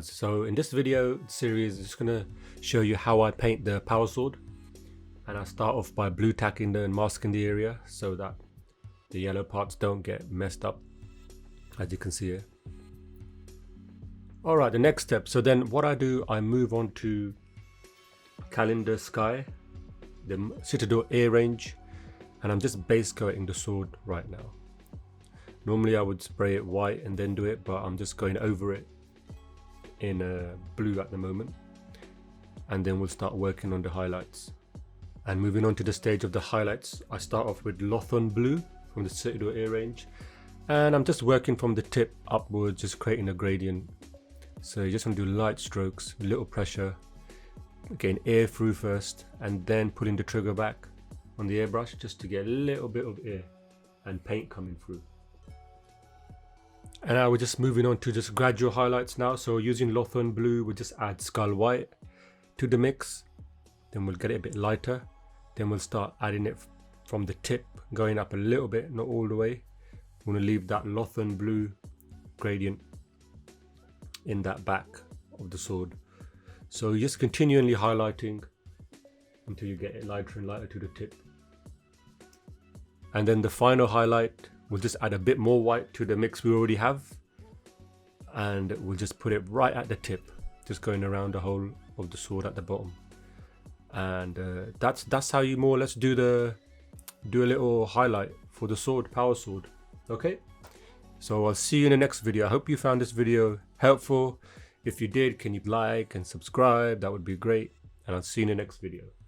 guys, so in this video series I'm just gonna show you how I paint the power sword, and I start off by blue tacking and masking the area so that the yellow parts don't get messed up, as you can see here. Alright, the next step, so then what I do, I move on to Calendar Sky, the Citadel Air range, and I'm just base coating the sword right now. Normally I would spray it white and then do it, but I'm just going over it in blue at the moment, and then we'll start working on the highlights. And moving on to the stage of the highlights, I start off with Lothon Blue from the Citadel Air range, and I'm just working from the tip upwards, just creating a gradient. So you just want to do light strokes, little pressure, getting air through first, and then putting the trigger back on the airbrush just to get a little bit of air and paint coming through. And now we're just moving on to just gradual highlights now. So using Lothon Blue, we'll just add Skull White to the mix. Then we'll get it a bit lighter. Then we'll start adding it from the tip, going up a little bit, not all the way. We want to leave that Lothon Blue gradient in that back of the sword. So you're just continually highlighting until you get it lighter and lighter to the tip. And then the final highlight, we'll just add a bit more white to the mix we already have, and we'll just put it right at the tip, just going around the whole of the sword at the bottom. And that's how you more or less do a little highlight for the sword, power sword. Okay, so I'll see you in the next video. I hope you found this video helpful. If you did, can you like and subscribe? That would be great, and I'll see you in the next video.